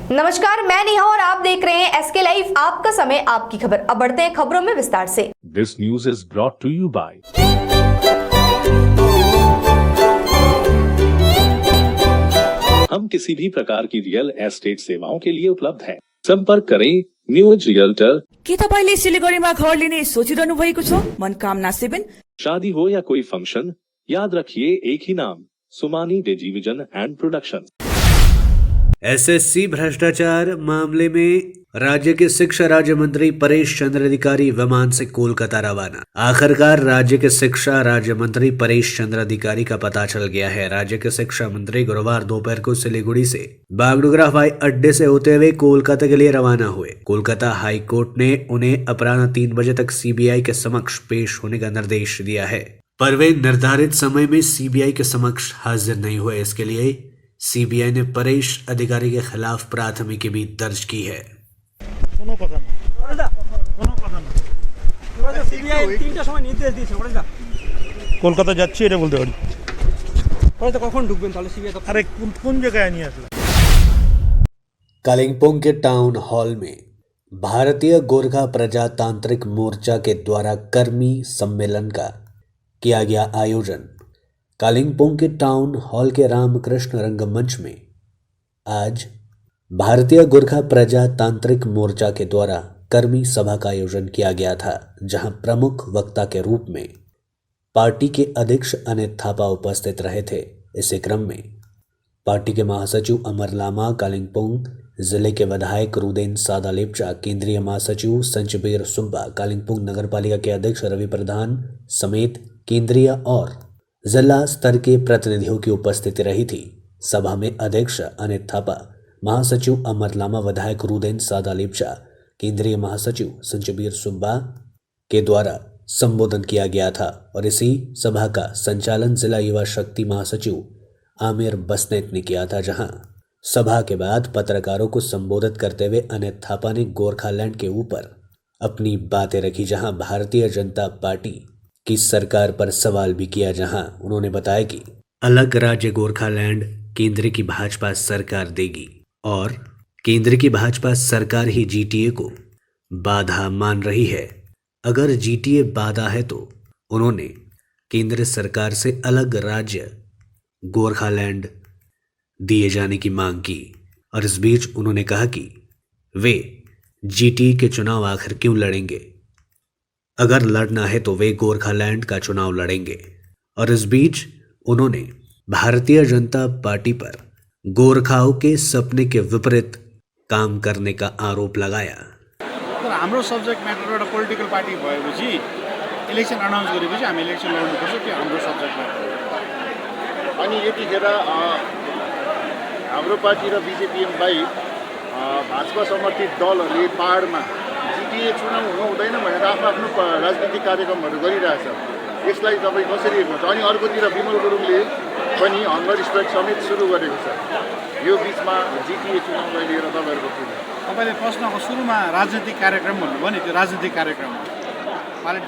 नमस्कार, मैं नेहा और आप देख रहे हैं एसके लाइव, आपका समय आपकी खबर। अब बढ़ते हैं खबरों में विस्तार से। This news is brought to you by हम किसी भी प्रकार की रियल एस्टेट सेवाओं के लिए उपलब्ध हैं। संपर्क करें न्यूज रियल्टर। के तपाईले सिलिगुडीमा घर लिने सोचिरहनु भएको छ? मनकामना 7। शादी हो या कोई फंक्शन, याद रखिए एक ही नाम, सुमानी डिजीविजन एंड प्रोडक्शन। एसएससी भ्रष्टाचार मामले में राज्य के शिक्षा राज्य मंत्री परेश चंद्र अधिकारी विमान से कोलकाता रवाना। आखिरकार राज्य के शिक्षा राज्य मंत्री परेश चंद्र अधिकारी का पता चल गया है। राज्य के शिक्षा मंत्री गुरुवार दोपहर को सिलीगुड़ी से बागडोगरा हवाई अड्डे से होते हुए कोलकाता के लिए रवाना हुए। कोलकाता हाई कोर्ट ने उन्हें अपराह्न 3 बजे तक सीबीआई के समक्ष पेश होने का निर्देश दिया है, पर वे निर्धारित समय में सीबीआई के समक्ष हाजिर नहीं हुए। इसके लिए सीबीआई ने परेश अधिकारी के खिलाफ प्राथमिकी भी दर्ज की है। কলকাতা যাচ্ছি এটা বলতে পারি। কখন ঢুকবেন তাহলে সিবিআই? আরে কোন জায়গায় নিয়ে আসলে? कालिम्पोंग के टाउन हॉल में भारतीय गोरखा प्रजातांत्रिक मोर्चा के द्वारा कर्मी सम्मेलन का किया गया आयोजन। कालिम्पोंग के टाउन हॉल के रामकृष्ण रंगमंच में आज भारतीय गोरखा प्रजातांत्रिक मोर्चा के द्वारा कर्मी सभा का आयोजन किया गया था, जहां प्रमुख वक्ता के रूप में पार्टी के अध्यक्ष अनित थापा उपस्थित रहे थे। इसी क्रम में पार्टी के महासचिव अमर लामा, कालिम्पोंग जिले के विधायक रुदेन सादा लेप्चा, केंद्रीय महासचिव संचबीर सुब्बा, कालिम्पोंग नगरपालिका के अध्यक्ष रवि प्रधान समेत केंद्रीय और जिला स्तर के प्रतिनिधियों की उपस्थिति रही थी। सभा में अध्यक्ष अनित थापा, महासचिव अमर लामा, विधायक रुदेन सादा लेप्चा, केंद्रीय महासचिव संचबीर सुब्बा के द्वारा संबोधन किया गया था और इसी सभा का संचालन जिला युवा शक्ति महासचिव आमिर बसनेत ने किया था। जहां सभा के बाद पत्रकारों को संबोधित करते हुए अनित थापा ने गोरखालैंड के ऊपर अपनी बातें रखी, जहां भारतीय जनता पार्टी की सरकार पर सवाल भी किया। जहां उन्होंने बताया कि अलग राज्य गोरखालैंड केंद्र की भाजपा सरकार देगी और केंद्र की भाजपा सरकार ही जीटीए को बाधा मान रही है। अगर जीटीए बाधा है तो उन्होंने केंद्र सरकार से अलग राज्य गोरखालैंड दिए जाने की मांग की और इस बीच उन्होंने कहा कि वे जीटीए के चुनाव आखिर क्यों लड़ेंगे, अगर लड़ना है तो वे गोरखालैंड का चुनाव लड़ेंगे। और इस बीच उन्होंने भारतीय जनता पार्टी पर गोरखाओं के सपने के विपरीत काम करने का आरोप लगाया। हाम्रो सब्जेक्ट म्याटर एउटा पोलिटिकल पार्टी भएपछि इलेक्सन अनाउन्स गरेपछि हामी इलेक्सन लड्नुपर्छ, त्यो हाम्रो सब्जेक्ट म्याटर। अनि यतिखेर हाम्रो पार्टी र बिजेपी बाहेक भाजपा समर्थित दलहरूले पहाडमा जिटिए चुनाव हुनु हुँदैन भनेर आफ्नो आफ्नो राजनीतिक कार्यक्रमहरू गरिरहेछ। यसलाई तपाईँ कसरी हेर्नुहुन्छ? अनि अर्कोतिर विमल गुरुङले पनि हङ्गर स्ट्राइक समेत सुरु गरेको छ। यो बिचमा जिटिए चुनावलाई लिएर तपाईँहरूको के? तपाईँले प्रश्नको सुरुमा राजनीतिक कार्यक्रम भन्नुभयो नि, त्यो राजनीतिक कार्यक्रम हो,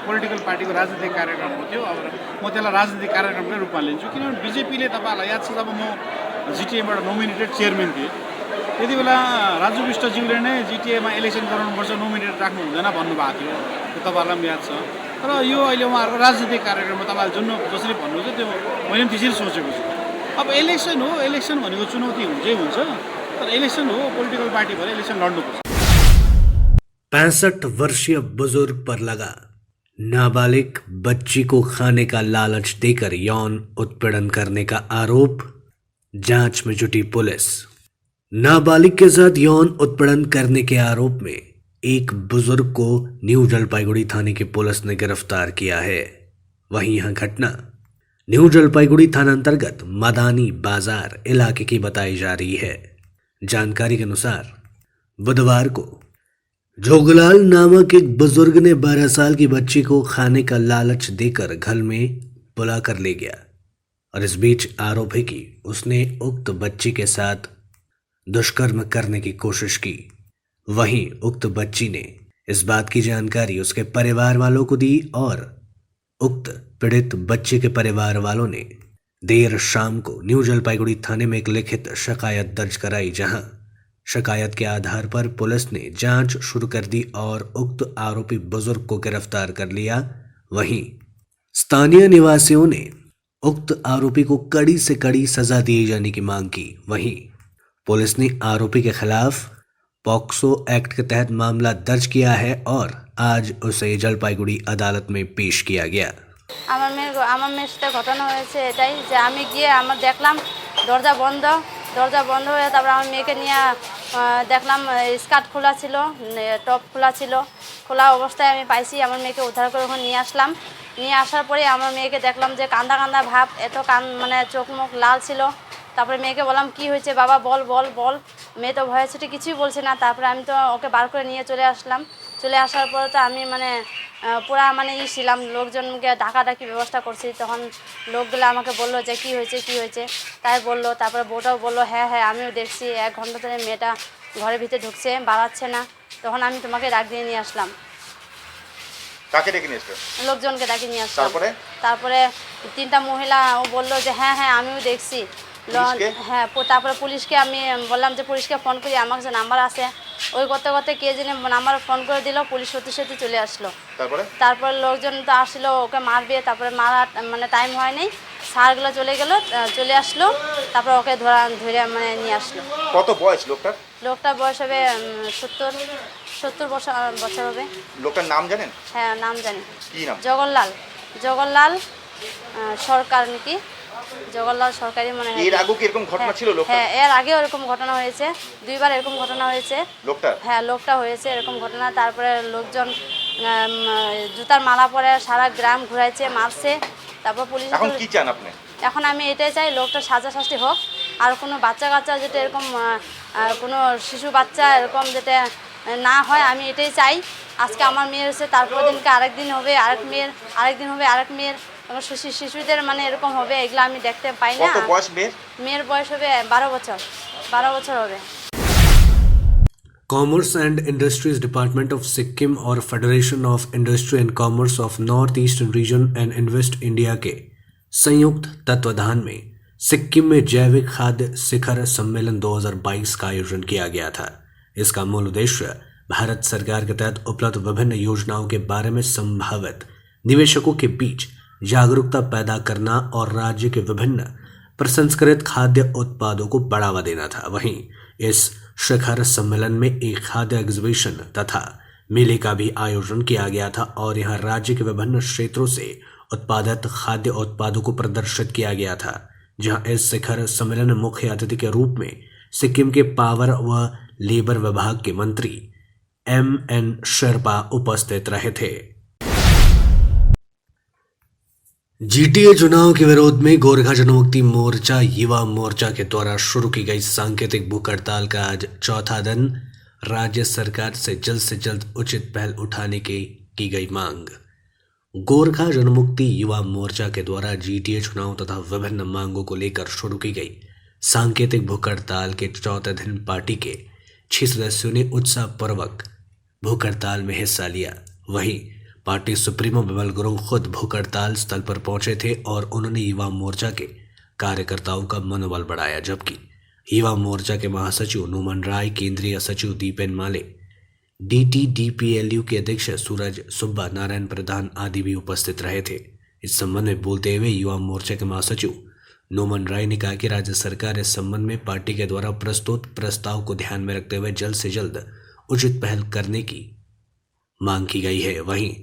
पोलिटिकल पार्टीको राजनीतिक कार्यक्रम हो त्यो। अब म त्यसलाई राजनीतिक कार्यक्रमकै रूपमा लिन्छु, किनभने बिजेपीले तपाईँहरूलाई याद छ जब म जिटिएबाट नोमिनेटेड चेयरम्यान थिएँ, त्यति बेला राजु विष्टज्यूले नै जिटिएमा इलेक्सन गराउनुपर्छ, नोमिनेटेड राख्नु हुँदैन भन्नुभएको थियो, त्यो तपाईँहरूलाई पनि याद छ। तर यो अहिले उहाँहरूको राजनीतिक कार्यक्रममा तपाईँले जसरी भन्नुहुन्छ त्यो मैले पनि त्यसरी सोचेको छु। अब इलेक्सन हो, इलेक्सन भनेको चुनौती हुन्छै हुन्छ, तर इलेक्सन हो, पोलिटिकल पार्टी भएर इलेक्सन लड्नुपर्छ। 65 वर्षीय बुजुर्ग पर लगा नाबालिग बच्ची को खाने का लालच देकर यौन उत्पीड़न करने का आरोप, जांच में जुटी पुलिस। नाबालिग के साथ यौन उत्पीड़न करने के आरोप में एक बुजुर्ग को न्यू जलपाईगुड़ी थाने की पुलिस ने गिरफ्तार किया है। वहीं यह घटना न्यू जलपाईगुड़ी थाना अंतर्गत मदानी बाजार इलाके की बताई जा रही है। जानकारी के अनुसार बुधवार को जोगलाल नामक एक बुजुर्ग ने 12 साल की बच्ची को खाने का लालच देकर घर में बुला कर ले गया और इस बीच आरोप है कि उसने उक्त बच्ची के साथ दुष्कर्म करने की कोशिश की। वहीं उक्त बच्ची ने इस बात की जानकारी उसके परिवार वालों को दी और उक्त पीड़ित बच्चे के परिवार वालों ने देर शाम को न्यू जलपाईगुड़ी थाने में एक लिखित शिकायत दर्ज कराई, जहां शिकायत के आधार पर पुलिस ने जांच शुरू कर दी और उक्त आरोपी बुजुर्ग को गिरफ्तार कर लिया। वहीं स्थानीय निवासियों ने उक्त आरोपी को कड़ी से कड़ी सजा दिए जाने की मांग की। वहीं पुलिस ने आरोपी के खिलाफ पॉक्सो एक्ट के तहत मामला दर्ज किया है और आज उसे जलपाईगुड़ी अदालत में पेश किया गया। আমার মেয়ের সাথে ঘটনা হয়েছে এটাই যে আমি গিয়ে দেখলাম দরজা বন্ধ হয়ে তারপর আমার মেয়েকে নিয়ে দেখলাম স্কার্ট খোলা ছিল, টপ খোলা ছিল। খোলা অবস্থায় আমি পাইছি, আমার মেয়েকে উদ্ধার করে ওখানে নিয়ে আসলাম। নিয়ে আসার পরে আমার মেয়েকে দেখলাম যে কান্দা ভাব, এত মানে চোখ মুখ লাল ছিল। তারপরে মেয়েকে বললাম কি হয়েছে বাবা, বল। মেয়ে তো ভয়ে ছুটি কিছুই বলছে না। তারপরে আমি তো ওকে বার করে নিয়ে চলে আসলাম। চলে আসার পরে তো আমি মানে পুরা মানে ছিলাম, লোকজনকে ডাকাডাকি ব্যবস্থা করছি। তখন লোকগুলো আমাকে বললো যে কি হয়েছে তাই বললো। তারপরে বউটাও বললো হ্যাঁ আমিও দেখছি 1 ঘন্টা ধরে মেয়েটা ঘরের ভিতরে ঢুকছে, বাড়াচ্ছে না। তখন আমি তোমাকে ডাক দিয়ে নিয়ে আসলাম। কাকে ডেকে নিয়ে আসলেন? লোকজনকে ডাকে নিয়ে আসলাম। তারপরে 3টা মহিলা ও বললো যে হ্যাঁ আমিও দেখছি। হ্যাঁ, তারপরে পুলিশকে আমি বললাম যে পুলিশকে ফোন করি, আমার কাছে নাম্বার আছে। ওই করতে কে জেনে নাম্বার ফোন করে দিল, পুলিশ সত্যি চলে আসলো। তারপরে লোকজন তো আসলো, ওকে মারবে। তারপরে মারা মানে টাইম হয়নি, স্যারগুলো চলে আসলো। তারপর ওকে ধরে মানে নিয়ে আসলো। কত বয়স লোকটার? লোকটার বয়স হবে 70 বছর হবে। লোকটার নাম জানেন? হ্যাঁ, নাম জানি। কি নাম? জগন্লাল সরকার নাকি, জগন্লাল সরকারি মনে হয়। এর আগে কি এরকম ঘটনা ছিল লোকটার? হ্যাঁ, এর আগেও এরকম ঘটনা হয়েছে, 2বার এরকম ঘটনা হয়েছে লোকটার। হ্যাঁ, লোকটা হয়েছে এরকম ঘটনা। তারপরে লোকজন জুতার মালা পরে সারা গ্রাম ঘুরাইছে, মারছে। তারপর পুলিশ। এখন কি চান আপনি? এখন আমি এটাই চাই লোকটার সাজা শাস্তি হোক। আর কোনো বাচ্চা কাচ্চা যেটা এরকম কোনো শিশু বাচ্চা এরকম যেটা না হয়, আমি এটাই চাই। আজকে আমার মেয়ে হয়েছে, তারপর দিনকে আরেকদিন হবে আরেক মেয়ের, আরেকদিন হবে আরেক মেয়ের। শিশুদের মানে এরকম হবে, এগুলো আমি দেখতে পাই না। কত বয়স মেয়ের? মেয়ের বয়স হবে 12 বছর হবে। Commerce and industries department of Sikkim और federation of industry and commerce of north eastern region and invest India के संयुक्त तत्वाधान में सिक्किम में जैविक खाद्य शिखर सम्मेलन 2022 का आयोजन किया गया था। इसका मूल उद्देश्य भारत सरकार के तहत उपलब्ध विभिन्न योजनाओं के बारे में संभावित निवेशकों के बीच जागरूकता पैदा करना और राज्य के विभिन्न प्रसंस्कृत खाद्य उत्पादों को बढ़ावा देना था। वहीं इस शिखर सम्मेलन में एक खाद्य एग्जीबिशन तथा मेले का भी आयोजन किया गया था और यहाँ राज्य के विभिन्न क्षेत्रों से उत्पादित खाद्य उत्पादों को प्रदर्शित किया गया था। जहाँ इस शिखर सम्मेलन में मुख्य अतिथि के रूप में सिक्किम के पावर व लेबर विभाग के मंत्री MN शेरपा उपस्थित रहे थे। जीटीए चुनाव के विरोध में गोरखा जनमुक्ति मोर्चा युवा मोर्चा के द्वारा शुरू की गई सांकेतिक भूख हड़ताल का आज 4था दिन। राज्य सरकार से जल्द उचित पहल उठाने की गई मांग। गोरखा जनमुक्ति युवा मोर्चा के द्वारा जीटीए चुनाव तथा विभिन्न मांगों को लेकर शुरू की गई सांकेतिक भूख हड़ताल के 4थे दिन पार्टी के 6 सदस्यों ने उत्साहपूर्वक भूख हड़ताल में हिस्सा लिया। वहीं पार्टी सुप्रीमो बिमल गुरुंग खुद भूख हड़ताल स्थल पर पहुंचे थे और उन्होंने युवा मोर्चा के कार्यकर्ताओं का मनोबल बढ़ाया, जबकि युवा मोर्चा के महासचिव नूमन राय, केंद्रीय सचिव दीपेन माले, DTDPLU के अध्यक्ष सूरज सुब्बा, नारायण प्रधान आदि भी उपस्थित रहे थे। इस संबंध में बोलते हुए युवा मोर्चा के महासचिव नूमन राय ने कहा कि राज्य सरकार इस संबंध में पार्टी के द्वारा प्रस्तुत प्रस्ताव को ध्यान में रखते हुए जल्द से जल्द उचित पहल करने की मांग की गई है। वहीं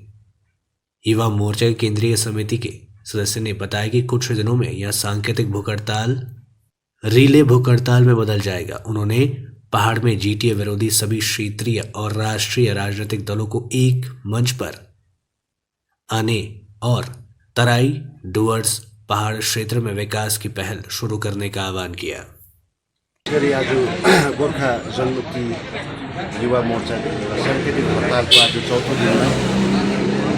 युवा मोर्चा की केंद्रीय समिति के सदस्य ने बताया कि कुछ दिनों में यह सांकेतिक भूख हड़ताल रिले भूख हड़ताल में बदल जाएगा। उन्होंने पहाड़ में जीटीए विरोधी सभी क्षेत्रीय और राष्ट्रीय राजनीतिक दलों को एक मंच पर आने और तराई डुवर्स पहाड़ क्षेत्र में विकास की पहल शुरू करने का आह्वान किया। आज गोर्खा जनमुक्ति युवा मोर्चा सांकेतिक हड़तालको आज 4थो दिनमा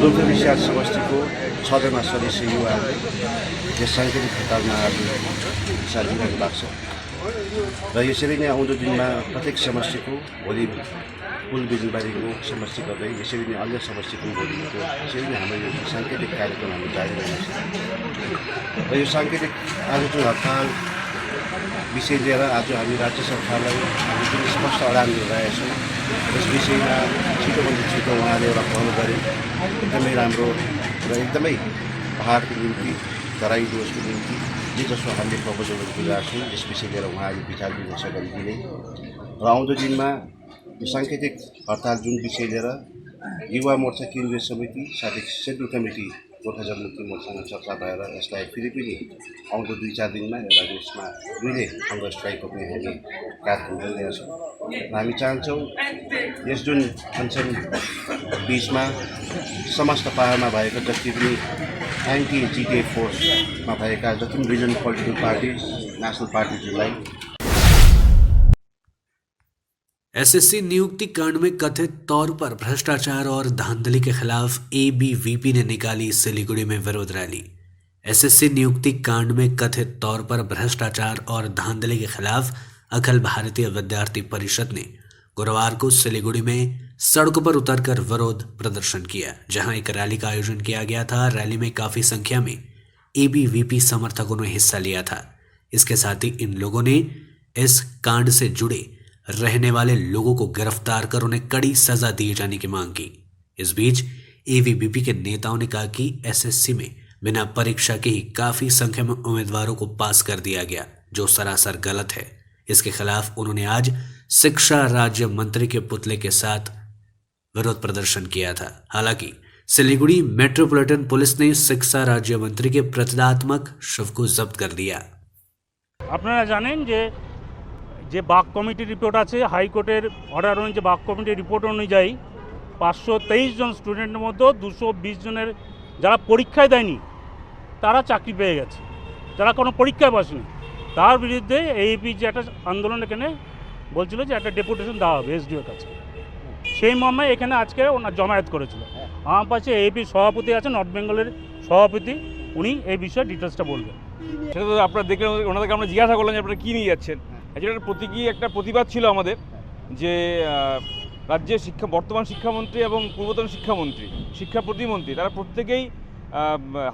दुर्गाविशाल समष्टिको 6जना सदस्य युवाहरूले यस सांकेतिक हड़तालमा आज साथ दिइरहेको भएको छ र यसरी नै आउँदो दिनमा प्रत्येक समष्टिको भोलि पुलबिजुबारीको समष्टि गर्दै यसरी नै अन्य समष्टिको भोलिको यसरी नै हाम्रो यो सांकेतिक कार्यक्रम हामी जारी रहनेछ र यो सांकेतिक आज जुन हड़ताल विषय लिएर आज हामी राज्य सरकारलाई हामी पनि स्पष्ट अडान दिइरहेका छौँ। यस विषयमा छिटोभन्दा छिटो उहाँले एउटा पहल गरे एकदमै राम्रो र एकदमै पहाडको निम्ति तराई डुवर्सको निम्ति जे जसो हामीले प्रपोजलहरू दिएका छौँ यस विषय लिएर उहाँले विचार विमर्श गरिदिने र आउँदो दिनमा यो साङ्केतिक हडताल जुन विषय लिएर युवा मोर्चा केन्द्रीय समिति साथै सेड्युल कमिटी गोर्खा जनमुक्ति मोर्चासँग चर्चा भएर यसलाई फेरि पनि आउँदो 2-4 दिनमा एउटा देशमा दुईले हाम्रो स्ट्राइकको पनि हामी कार्यक्रम गरिरहेछौँ र हामी चाहन्छौँ यस जुन अनसन बिचमा समस्त पहाडमा भएको जति पनि एन्टी जिटिए फोर्समा भएका जति पनि रिजनल पोलिटिकल पार्टी नेसनल पार्टीहरूलाई एसएससी नियुक्ति कांड में कथित तौर पर भ्रष्टाचार और धांधली के खिलाफ एबीवीपी ने निकाली सिलीगुड़ी में विरोध रैली। एसएससी नियुक्ति कांड में कथित तौर पर भ्रष्टाचार और धांधली के खिलाफ अखिल भारतीय विद्यार्थी परिषद ने गुरुवार को सिलीगुड़ी में सड़कों पर उतरकर विरोध प्रदर्शन किया, जहां एक रैली का आयोजन किया गया था। रैली में काफी संख्या में एबीवीपी समर्थकों ने हिस्सा लिया था। इसके साथ ही इन लोगों ने इस कांड से जुड़े रहने वाले लोगों को गिरफ्तार कर उन्हें कड़ी सजा दिए जाने की मांग की। इस बीच एबीवीपी के नेताओं ने कहा कि एसएससी में बिना परीक्षा के ही काफी संख्या में उम्मीदवारों को पास कर दिया गया, जो सरासर गलत है। इसके खिलाफ उन्होंने आज शिक्षा राज्य मंत्री के पुतले के साथ विरोध प्रदर्शन किया था। हालांकि सिलीगुड़ी मेट्रोपॉलिटन पुलिस ने शिक्षा राज्य मंत्री के प्रतिदात्मक शव को जब्त कर दिया। আপনারা জানেন যে বাক কমিটির রিপোর্ট আছে, হাইকোর্টের অর্ডার অনুযায়ী বাক কমিটির রিপোর্ট অনুযায়ী 523 জন স্টুডেন্টের মধ্যে 220 জনের যারা পরীক্ষায় দেয়নি তারা চাকরি পেয়ে গেছে, যারা কোনো পরীক্ষায় বসেনি তার বিরুদ্ধে এইপি যে একটা আন্দোলন এখানে বলছিল যে একটা ডেপুটেশন দেওয়া হবে এসডিওর কাছে, সেই মর্মে এখানে আজকে ওনার জমায়েত করেছিল। আমার পাশে এইপি সভাপতি আছে, নর্থ বেঙ্গলের সভাপতি, উনি এই বিষয়ে ডিটেলসটা বলবেন। সেটা তো আপনারা দেখলেন, ওনাদেরকে আমরা জিজ্ঞাসা করলাম যে আপনারা কী নিয়ে যাচ্ছেন। অ্যাকচুয়ালি প্রতীকী একটা প্রতিবাদ ছিল আমাদের যে রাজ্যের বর্তমান শিক্ষামন্ত্রী এবং পূর্বতন শিক্ষা প্রতিমন্ত্রী তারা প্রত্যেকেই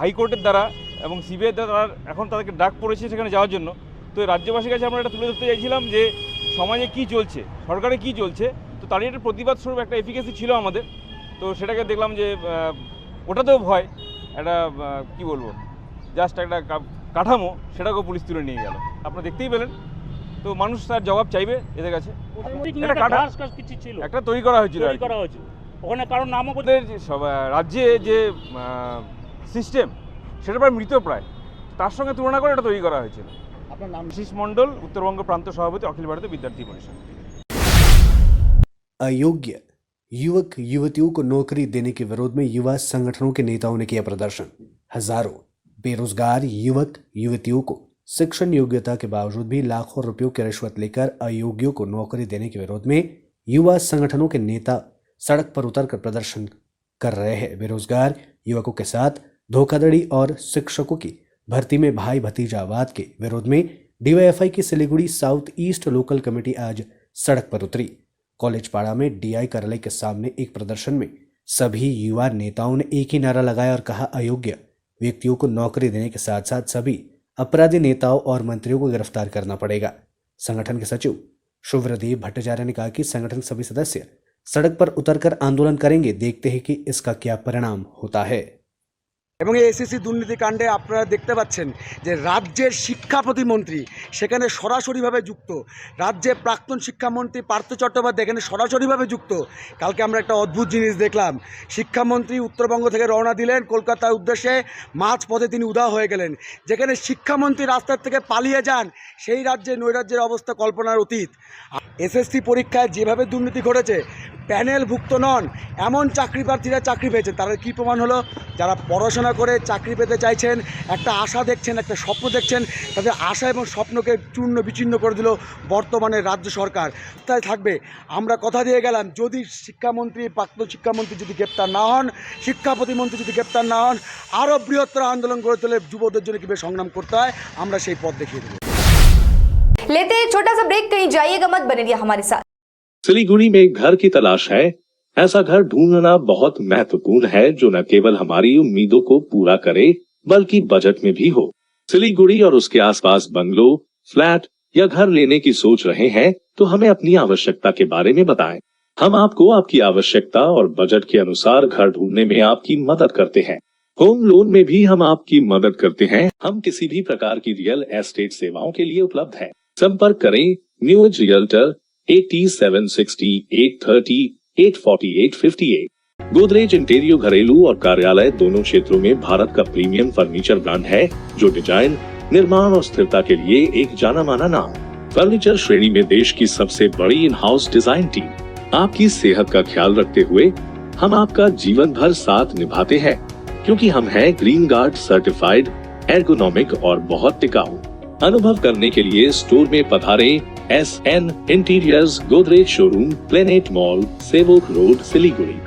হাইকোর্টের দ্বারা এবং সিবিআই দ্বারা এখন তাদেরকে ডাক পড়েছে সেখানে যাওয়ার জন্য। তো রাজ্যবাসীর কাছে আমরা এটা তুলে ধরতে চাইছিলাম যে সমাজে কী চলছে, সরকারে কী চলছে, তো তারই একটা প্রতিবাদ স্বরূপ একটা এফিকেসি ছিল আমাদের। তো সেটাকে দেখলাম যে ওটাতেও ভয়, একটা কী বলবো, জাস্ট একটা কাঠামো, সেটাকেও পুলিশ তুলে নিয়ে গেল। আপনারা দেখতেই পেলেন। তো মানুষ তার জবাব চাইবে এদের কাছে। একটা তৈরি করা হয়েছিল ওখানে, কারণ নাম আমাদের রাজ্যে যে সিস্টেম সেটা প্রায় মৃতপ্রায়, তার সঙ্গে তুলনা করে এটা তৈরি করা হয়েছিল। আপনার নাম? আশিস মণ্ডল, উত্তরবঙ্গ প্রান্ত সভাপতি, अखिल भारतीय विद्यार्थी परिषद। अयोग्य युवक युवतियों को नौकरी देने के विरोध में युवा संगठनों के नेताओं ने किया प्रदर्शन। हजारों बेरोजगार युवक युवतियों को शिक्षण योग्यता के बावजूद भी लाखों रुपयों की रिश्वत लेकर अयोग्यों को नौकरी देने के विरोध में युवा संगठनों के नेता सड़क पर उतरकर प्रदर्शन कर रहे हैं। बेरोजगार युवकों के साथ धोखाधड़ी और शिक्षकों की भर्ती में भाई भतीजावाद के विरोध में डीवाईएफआई की Siliguri south east local committee आज सड़क पर उतरी। कॉलेज पाड़ा में डीआई कार्यालय के सामने एक प्रदर्शन में सभी युवा नेताओं ने एक ही नारा लगाया और कहा, अयोग्य व्यक्तियों को नौकरी देने के साथ साथ सभी अपराधी नेताओं और मंत्रियों को गिरफ्तार करना पड़ेगा। संगठन के सचिव शुभ्रदेव भट्टाचार्य ने कहा कि संगठन के सभी सदस्य सड़क पर उतरकर आंदोलन करेंगे। देखते हैं कि इसका क्या परिणाम होता है। এবং এই এসএসসি দুর্নীতিকাণ্ডে আপনারা দেখতে পাচ্ছেন যে রাজ্যের শিক্ষা প্রতিমন্ত্রী সেখানে সরাসরিভাবে যুক্ত, রাজ্যের প্রাক্তন শিক্ষামন্ত্রী পার্থ চট্টোপাধ্যায় এখানে সরাসরিভাবে যুক্ত। কালকে আমরা একটা অদ্ভুত জিনিস দেখলাম, শিক্ষামন্ত্রী উত্তরবঙ্গ থেকে রওনা দিলেন কলকাতার উদ্দেশ্যে, মাঝপথে তিনি উধাও হয়ে গেলেন। যেখানে শিক্ষামন্ত্রী রাস্তার থেকে পালিয়ে যান, সেই রাজ্যে নৈরাজ্যের অবস্থা কল্পনার অতীত। এসএসসি পরীক্ষায় যেভাবে দুর্নীতি ঘটেছে, প্যানেলভুক্ত নন এমন চাকরি প্রার্থীরা চাকরি পেয়েছেন। তারা কি প্রমাণ হলো? যারা পড়াশোনা করে চাকরি পেতে চাইছেন, একটা আশা দেখছেন, একটা স্বপ্ন দেখছেন, তাদের আশা এবং স্বপ্নকে চূর্ণ বিচ্ছিন্ন করে দিল বর্তমানে রাজ্য সরকার। তাই থাকবে, আমরা কথা দিয়ে গেলাম, যদি শিক্ষামন্ত্রী প্রাক্তন শিক্ষামন্ত্রী যদি গ্রেপ্তার না হন, শিক্ষা প্রতিমন্ত্রী যদি গ্রেপ্তার না হন, আরও বৃহত্তর আন্দোলন গড়ে তোলে যুবদের জন্য কীভাবে সংগ্রাম করতে হয় আমরা সেই পথ দেখিয়ে দেবো। लेते हैं एक छोटा सा ब्रेक, कहीं जाइएगा मत, बने रहिए हमारे साथ। सिलीगुड़ी में एक घर की तलाश है। ऐसा घर ढूंढना बहुत महत्वपूर्ण है जो न केवल हमारी उम्मीदों को पूरा करे बल्कि बजट में भी हो। सिलीगुड़ी और उसके आसपास बंगलो, फ्लैट या घर लेने की सोच रहे हैं तो हमें अपनी आवश्यकता के बारे में बताएं। हम आपको आपकी आवश्यकता और बजट के अनुसार घर ढूंढने में आपकी मदद करते हैं। होम लोन में भी हम आपकी मदद करते हैं। हम किसी भी प्रकार की रियल एस्टेट सेवाओं के लिए उपलब्ध हैं। संपर्क करें new age realtor 8760 830 848 58। Godrej interior घरेलू और कार्यालय दोनों क्षेत्रों में भारत का प्रीमियम फर्नीचर ब्रांड है, जो डिजाइन, निर्माण और स्थिरता के लिए एक जाना माना नाम। फर्नीचर श्रेणी में देश की सबसे बड़ी इन हाउस डिजाइन टीम। आपकी सेहत का ख्याल रखते हुए हम आपका जीवन भर साथ निभाते हैं, क्योंकि हम हैं ग्रीन गार्ड सर्टिफाइड, एर्गोनॉमिक और बहुत टिकाऊ। अनुभव करने के लिए स्टोर में पधारें। SN interiors, Godrej showroom, planet mall, Sevoke road, Siliguri.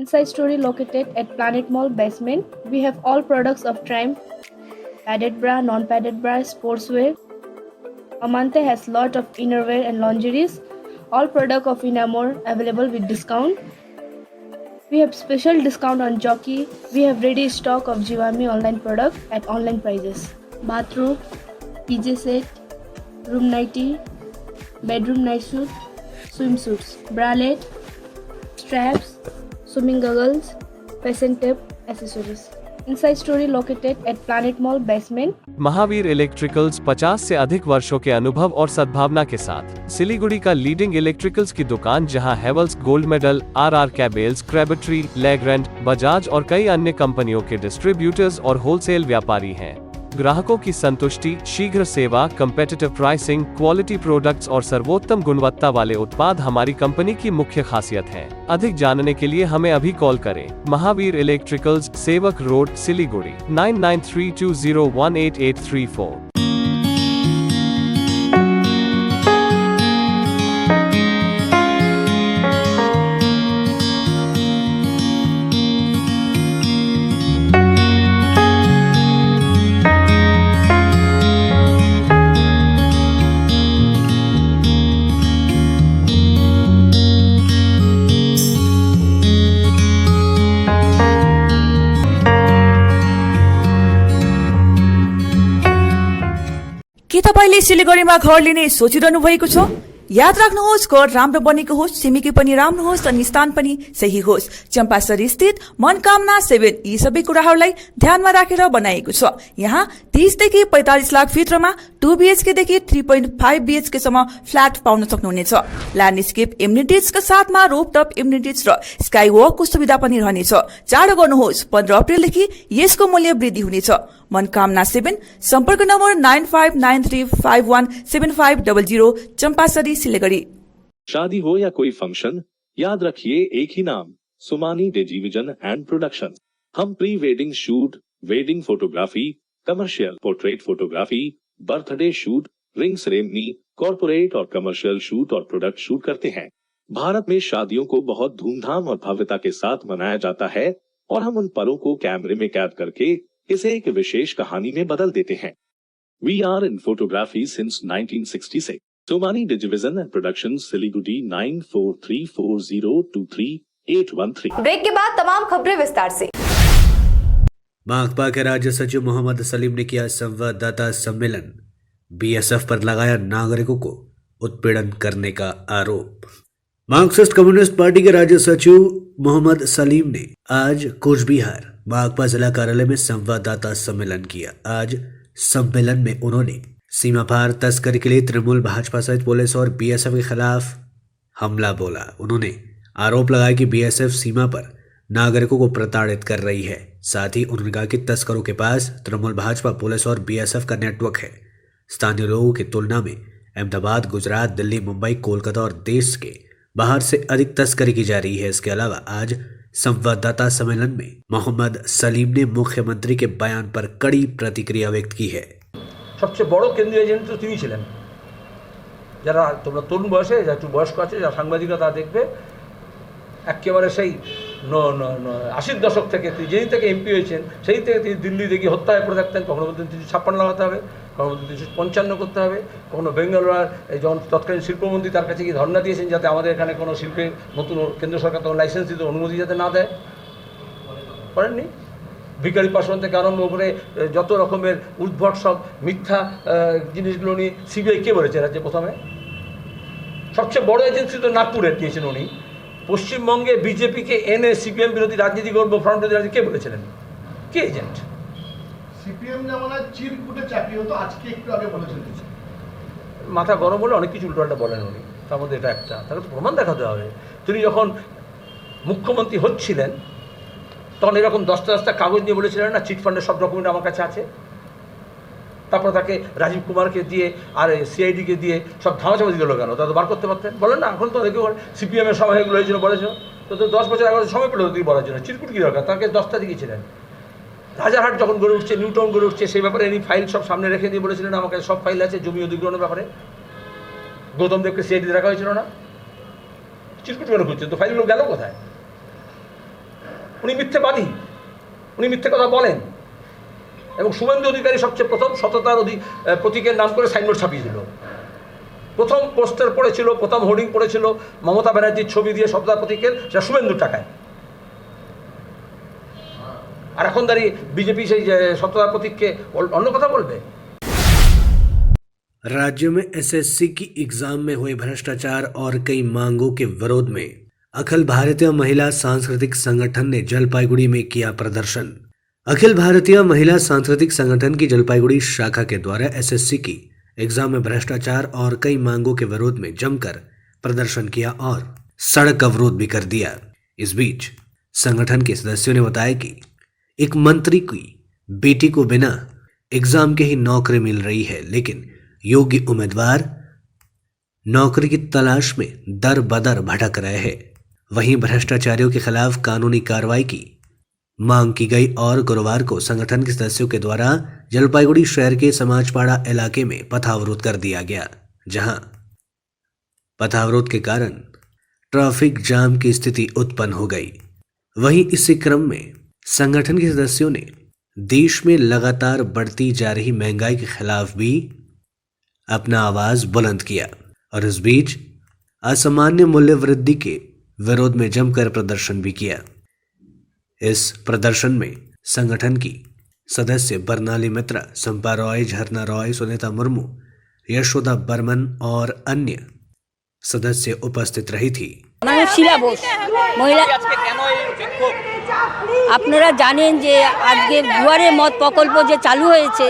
Inside Story located at Planet Mall basement. We have all products of Triumph, padded bra, non-padded bra, sportswear. Amante has lot of innerwear and lingeries. All product of Inamore available with discount. We have special discount on Jockey. We have ready stock of Jivami online product at online prices. Bathrobe, PJ set, room nightie, bedroom night suit, swimsuits, bralette, straps, swimming goggles, fashion tape, accessories. Inside Story located at Planet Mall basement. Mahavir electricals 50 से अधिक वर्षों के अनुभव और सद्भावना के साथ सिलीगुड़ी का लीडिंग इलेक्ट्रिकल्स की दुकान, जहां Havells gold medal, RR cables, Crabtree, Legrand, Bajaj और कई अन्य कंपनियों के डिस्ट्रीब्यूटर्स और होलसेल व्यापारी हैं। ग्राहकों की संतुष्टि, शीघ्र सेवा, कम्पेटिटिव प्राइसिंग, क्वालिटी प्रोडक्ट्स और सर्वोत्तम गुणवत्ता वाले उत्पाद हमारी कंपनी की मुख्य खासियत है। अधिक जानने के लिए हमें अभी कॉल करें। महावीर इलेक्ट्रिकल्स, सेवक रोड, सिलीगुड़ी 9932018834। के तपाईले सिलिगुडीमा घर लिने सोचिरहनु भएको छ? याद राख्नुहोस्, घर राम्रो बनेको होस्, छिमेकी पनि राम्रो होस् अनि स्थान पनि सही होस्। चम्पासरी स्थित मनकामना 7 यी सबै कुराहरूलाई ध्यानमा राखेर बनाएको छ। यहाँ 30 देखि 45 लाख भित्रमा 2 BHK देखि 3.5 BHK सम्म फ्ल्याट पाउन सक्नुहुनेछ। ल्यान्डस्केप इम्युनिटिजका साथमा रोपटप इम्युनिटिज र स्काई वकको सुविधा पनि रहनेछ। चाँडो गर्नुहोस्, 15 अप्रिलदेखि यसको मूल्य वृद्धि हुनेछ। मनकामना 7, सम्पर्क नम्बर 9593517500, चंपासरी, सिलीगुड़ी। शादी हो या कोई फंक्शन, याद रखिए एक ही नाम, सुमानी डिजीविजन एंड प्रोडक्शन। हम pre wedding shoot, wedding photography, commercial portrait photography, birthday shoot, ring ceremony, corporate और कमर्शियल शूट और प्रोडक्ट शूट करते हैं। भारत में शादियों को बहुत धूमधाम और भव्यता के साथ मनाया जाता है और हम उन पलों को कैमरे में कैद करके इसे एक विशेष कहानी में बदल देते हैं। We are in photography since 1966. Somani Digivision and Productions, Siliguri 9434023813। Break के बाद तमाम खबरें विस्तार से। माकपा के राज्य सचिव मोहम्मद सलीम ने किया संवाददाता सम्मेलन। BSF पर लगाया नागरिकों को उत्पीड़न करने का आरोप। मार्क्सिस्ट कम्युनिस्ट पार्टी के राज्य सचिव मोहम्मद सलीम ने आज कूच बिहार माकपा जिला कार्यालय में संवाददाता सम्मेलन किया। आज सम्मेलन में उन्होंने सीमा पार तस्करी के लिए तृणमूल भाजपा सहित पुलिस और बीएसएफ के खिलाफ हमला बोला। उन्होंने आरोप लगाया कि बीएसएफ सीमा पर नागरिकों को प्रताड़ित कर रही है। साथ ही उन्होंने कहा कि तस्करों के पास तृणमूल भाजपा, पुलिस और बीएसएफ का नेटवर्क है। स्थानीय लोगों की तुलना में अहमदाबाद, गुजरात, दिल्ली, मुंबई, कोलकाता और देश के बाहर से अधिक तस्करी की जा रही है। इसके अलावा आज संवाददाता सम्मेलन में मोहम्मद सलीम ने मुख्यमंत्री के बयान पर कड़ी प्रतिक्रिया व्यक्त की है। সবচেয়ে বড় কেন্দ্রীয় এজেন্ট তো তিনি ছিলেন। যারা তোমরা তরুণ বয়সে যারা একটু বয়স্ক আছে, যারা সাংবাদিকতা দেখবে, একেবারে সেই 80 দশক থেকে তিনি যেদিন থেকে এমপি হয়েছেন সেই থেকে তিনি দিল্লিতে গিয়ে হত্যা হয়ে পড়ে থাকতেন। কখনো বলতেন 356 লাগাতে হবে, কখনো বলতেন 355 করতে হবে, কখনো বেঙ্গালুরুর যখন তৎকালীন শিল্পমন্ত্রী তার কাছে গিয়ে ধর্ণা দিয়েছেন যাতে আমাদের এখানে কোনো শিল্পের নতুন কেন্দ্র সরকার তখন লাইসেন্স দিতে অনুমতি যাতে না দেয়, করেননি। ভিখারি পাশন থেকে আরম্ভ করে যত রকমের উদ্ভট সব মিথ্যা জিনিসগুলো নিয়ে সিবিআই কে বলেছে রাজ্যে প্রথমে? সবচেয়ে বড় এজেন্সি তো নাগপুরে দিয়েছেন উনি। পশ্চিমবঙ্গে বিজেপিকে এনে সিপিএম বিরোধী রাজনীতি করবো, ফ্রন্ট বিরোধী রাজনীতি কে বলেছিলেন? কে এজেন্ট? সিপিএম যেমন চিরকুটে চাকরি হতো, আজকে একটু আগে বলেছেন মাথা গরম হলে অনেক কিছু উল্টোপাল্টা বলেন উনি, তার মধ্যে এটা একটা। তাকে তো প্রমাণ দেখাতে হবে। তিনি যখন মুখ্যমন্ত্রী হচ্ছিলেন তখন এরকম 10টা কাগজ নিয়ে বলেছিলেন না, চিটফান্ডের সব ডকুমেন্ট আমার কাছে আছে। তারপর তাকে রাজীব কুমারকে দিয়ে আর সিআইডিকে দিয়ে সব ধামাচাপা দিল কেন? তারা তো বার করতে পারতেন, বলেন না। এখন তো দেখে সিপিএমের সভা এগুলো হয়েছিল, বলেছ তো 10 বছর আগে সময় পেল তিনি বলার জন্য। চিরকুট কী দরকার? তাকে 10টা দিয়েছিলেন। রাজারহাট যখন গড়ে উঠছে, নিউটাউন গড়ে উঠছে, সেই ব্যাপারে ইনি ফাইল সব সামনে রেখে দিয়ে বলেছিলেন আমার কাছে সব ফাইল আছে জমি অধিগ্রহণের ব্যাপারে। গৌতম দেবকে সিআইডিতে রাখা হয়েছিল না? চিরকুট কেন খুঁজছেন? তো ফাইলগুলো গেল কোথায়? উনি মিথ্যেবাদী, উনি মিথ্যে কথা বলেন। এবং শুভেন্দু অধিকারী সবচেয়ে প্রথম সততার প্রতীকের নাম করে সাইনবোর্ড ছাপিয়ে দিল। প্রথম পোস্টার পড়েছিল, প্রথম হোর্ডিং পড়েছিল মমতা ব্যানার্জির ছবি দিয়ে সততার প্রতীকের, সেটা শুভেন্দুর টাকায়। আর এখন দাঁড়িয়ে বিজেপি সেই সততার প্রতীককে অন্য কথা বলবে। राज्य में एसएससी की एग्जाम में हुए भ्रष्टाचार और कई मांगों के विरोध में अखिल भारतीय महिला सांस्कृतिक संगठन ने जलपाईगुड़ी में किया प्रदर्शन। अखिल भारतीय महिला सांस्कृतिक संगठन की जलपाईगुड़ी शाखा के द्वारा एसएससी की एग्जाम में भ्रष्टाचार और कई मांगों के विरोध में जमकर प्रदर्शन किया और सड़क अवरोध भी कर दिया। इस बीच संगठन के सदस्यों ने बताया कि एक मंत्री की बेटी को बिना एग्जाम के ही नौकरी मिल रही है, लेकिन योग्य उम्मीदवार नौकरी की तलाश में दर बदर भटक रहे हैं। वहीं भ्रष्टाचारियों के खिलाफ कानूनी कार्रवाई की मांग की गई और गुरुवार को संगठन के सदस्यों के द्वारा जलपाईगुड़ी शहर के समाजपाड़ा इलाके में पथावरोध कर दिया गया, जहां पथावरोध के कारण ट्रैफिक जाम की स्थिति उत्पन्न हो गई। वहीं इसी क्रम में संगठन के सदस्यों ने देश में लगातार बढ़ती जा रही महंगाई के खिलाफ भी अपना आवाज बुलंद किया और इस बीच असामान्य मूल्य वृद्धि के विरोध में जमकर प्रदर्शन भी किया। इस प्रदर्शन में संगठन की सदस्य बरनाली मित्रा, संपा रॉय, झरना रॉय, सुनीता मुर्मू, यशोदा बर्मन और अन्य सदस्य उपस्थित रही थी। শিলা বোস মহিলা। আপনারা জানেন যে আজকে দুয়ারে মত প্রকল্প যে চালু হয়েছে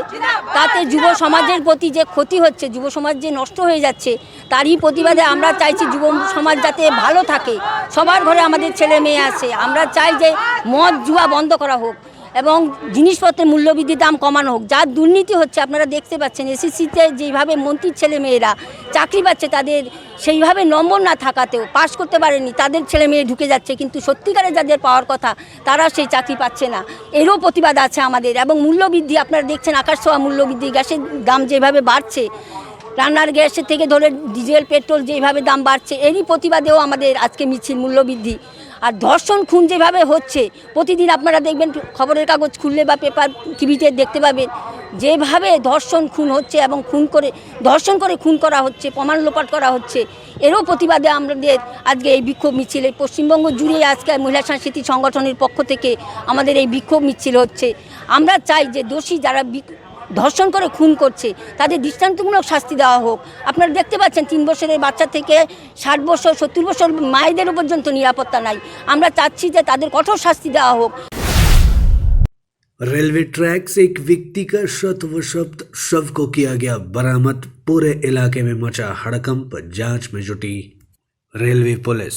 তাতে যুব সমাজের প্রতি যে ক্ষতি হচ্ছে, যুব সমাজ যে নষ্ট হয়ে যাচ্ছে, তারই প্রতিবাদে আমরা চাইছি যুব সমাজ যাতে ভালো থাকে। সবার ঘরে আমাদের ছেলে মেয়ে আছে, আমরা চাই যে মদ জুয়া বন্ধ করা হোক এবং জিনিসপত্রের মূল্যবৃদ্ধি দাম কমানো হোক। যা দুর্নীতি হচ্ছে আপনারা দেখতে পাচ্ছেন, এসএসসিতে যেভাবে মন্ত্রীর ছেলে মেয়েরা চাকরি পাচ্ছে, তাদের সেইভাবে নম্বর না থাকাতেও পাশ করতে পারেনি, তাদের ছেলে মেয়ে ঢুকে যাচ্ছে, কিন্তু সত্যিকারে যাদের পাওয়ার কথা তারা সেই চাকরি পাচ্ছে না। এরও প্রতিবাদ আছে আমাদের। এবং মূল্যবৃদ্ধি আপনারা দেখছেন, আকাশ ছোঁয়া মূল্যবৃদ্ধি, গ্যাসের দাম যেভাবে বাড়ছে, রান্নার গ্যাসের থেকে ধরে ডিজেল পেট্রোল যেভাবে দাম বাড়ছে, এরই প্রতিবাদেও আমাদের আজকে মিছিল মূল্যবৃদ্ধি। আর ধর্ষণ খুন যেভাবে হচ্ছে প্রতিদিন আপনারা দেখবেন, খবরের কাগজ খুললে বা পেপার টিভিতে দেখতে পাবেন যেভাবে ধর্ষণ খুন হচ্ছে এবং ধর্ষণ করে খুন করা হচ্ছে, প্রমাণ লোপাট করা হচ্ছে। এরও প্রতিবাদে আমাদের আজকে এই বিক্ষোভ মিছিল, এই পশ্চিমবঙ্গ জুড়ে আজকে মহিলা সাংস্কৃতিক সংগঠনের পক্ষ থেকে আমাদের এই বিক্ষোভ মিছিল হচ্ছে। আমরা চাই যে দোষী যারা ধর্ষণ করে খুন করছে তাদের দৃষ্টান্তমূলক শাস্তি দেওয়া হোক। আপনারা দেখতে পাচ্ছেন 3 বছরের বাচ্চা থেকে 60 বছর 70 বছর মায়েদেরও পর্যন্ত নিরাপত্তা নাই। আমরা চাচ্ছি যে তাদের কঠোর শাস্তি দেওয়া হোক। रेलवे ट्रैक से एक व्यक्ति का शत शव को किया गया बरामद। पूरे इलाके में मचा हड़कंप, जांच में जुटी रेलवे पुलिस।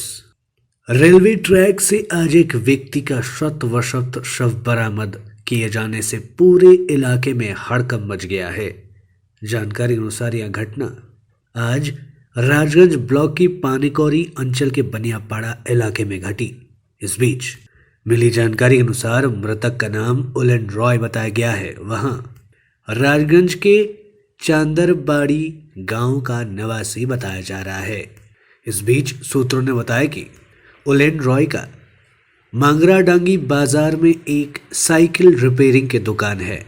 रेलवे ट्रैक से आज एक व्यक्ति का शत शव बरामद किए जाने से पूरे इलाके में हड़कंप मच गया है। जानकारी के अनुसार यह घटना आज राजगंज ब्लॉक की पानीकौरी अंचल के बनियापाड़ा इलाके में घटी। इस बीच मिली जानकारी के अनुसार मृतक का नाम उलेन रॉय बताया गया है। वहां राजगंज के चांदरबाड़ी गांव का निवासी बताया जा रहा है। इस बीच सूत्रों ने बताया कि उलेन रॉय का मांगरा डांगी बाजार में एक साइकिल रिपेयरिंग की दुकान है।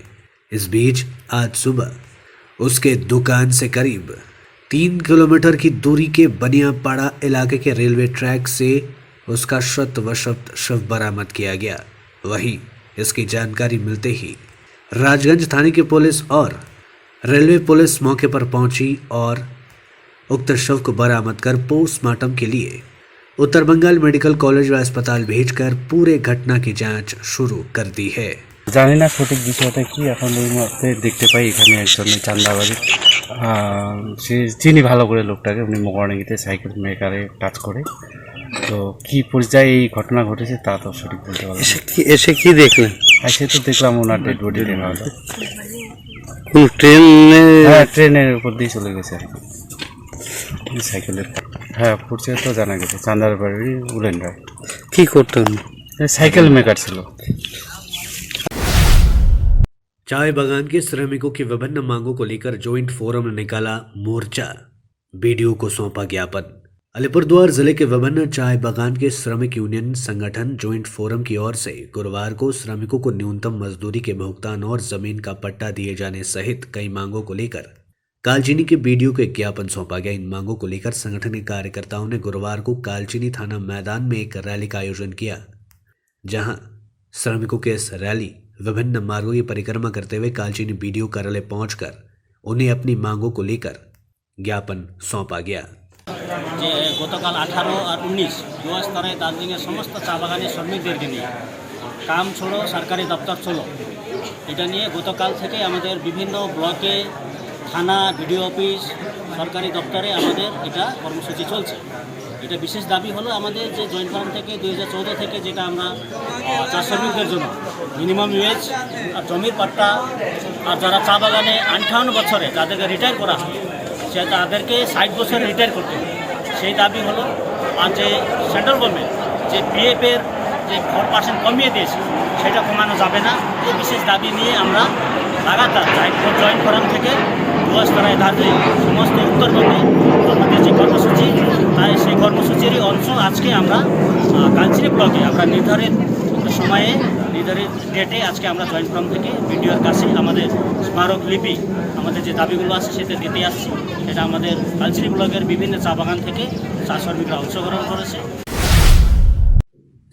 इस बीच आज सुबह उसके दुकान से करीब 3 किलोमीटर की दूरी के बनियापाड़ा इलाके के रेलवे ट्रैक से उसका शव बरामद किया गया। वहीं इसकी जानकारी मिलते ही राजगंज थाने की पुलिस और रेलवे पुलिस मौके पर पहुंची और उक्त शव को बरामद कर पोस्टमार्टम के लिए उत्तर बंगाल मेडिकल कॉलेज व अस्पताल भेजकर पूरे घटना की जांच शुरू कर दी है। জানি না সঠিক বিষয়টা কি, এখন এই মুহূর্তে দেখতে পাই এখানে একজনের চান্দাবাজি, সে চিনি ভালো করে লোকটাকে, উনি মোকারণিতে সাইকেল মেকারে কাজ করে। তো কি পর্যায়ে এই ঘটনা ঘটেছে তা তো সঠিক বলতে পারবো না। এসে কি দেখলেন? এসে তো দেখলাম ওনার ডেড বডি দেখা হলো। ট্রেনের উপর দিয়ে চলে গেছে আর কি সাইকেলের। হ্যাঁ, পরিচয় তো জানা গেছে, চান্দারবাড়ি উলেন রায়। কি করতেন? সাইকেল মেকার ছিল। चाय बागान के श्रमिकों की विभिन्न मांगों को लेकर ज्वाइंट फोरम ने निकाला मोर्चा, बीडीओ को सौंपा ज्ञापन। अलीपुरद्वार जिले के विभिन्न चाय बागान के श्रमिक यूनियन संगठन ज्वाइंट फोरम की ओर से गुरुवार को श्रमिकों को न्यूनतम मजदूरी के भुगतान और जमीन का पट्टा दिए जाने सहित कई मांगों को लेकर कालचीनी के बीडीओ को एक ज्ञापन सौंपा गया। इन मांगों को लेकर संगठन के कार्यकर्ताओं ने गुरुवार को कालचीनी थाना मैदान में एक रैली का आयोजन किया, जहां श्रमिकों के इस रैली विभिन्न मार्गों की परिक्रमा करते हुए कालचीनी बीडीओ कार्यालय पहुंचकर उन्हें अपनी मांगों को लेकर ज्ञापन सौंपा गया। যে গতকাল 18 আর 19 দুই স্তরে দার্জিলিংয়ের সমস্ত চা বাগানের শ্রমিকদেরকে নিয়ে কাম ছোড়ো সরকারি দপ্তর চলো, এটা নিয়ে গতকাল থেকে আমাদের বিভিন্ন ব্লকে, থানা, বিডিও অফিস, সরকারি দপ্তরে আমাদের এটা কর্মসূচি চলছে। এটা বিশেষ দাবি হলো আমাদের যে জয়েন্ট ফোরাম থেকে 2014 থেকে যেটা আমরা চা শ্রমিকদের জন্য মিনিমাম ওয়েজ আর জমির পাট্টা, আর যারা চা বাগানে 58 বছরে যাদেরকে রিটায়ার করা হয় সে তাদেরকে 60 বছরে রিটায়ার করতে হবে, সেই দাবি হলো। আর যে সেন্ট্রাল গভর্নমেন্ট যে পিএফের যে 4% কমিয়ে দিয়েছে সেটা কমানো যাবে না, এই বিশেষ দাবি নিয়ে আমরা লাগাতার জয়েন্ট ফোরাম থেকে দুয়াস্তরায় দার্জিলিং সমস্ত উত্তরবঙ্গে আমাদের যে কর্মসূচি, তাই সেই কর্মসূচিরই অংশ আজকে আমরা কালচিনি ব্লকে আমরা নির্ধারিত সময়ে নির্ধারিত ডেটে আজকে আমরা জয়েন্ট ফোরাম থেকে বিডিওর কাছে আমাদের স্মারক লিপি, আমাদের যে দাবিগুলো আছে সেটা দিতে আসছি। সেটা আমাদের কালচিনি ব্লকের বিভিন্ন চা বাগান থেকে চা শ্রমিকরা অংশগ্রহণ করেছে।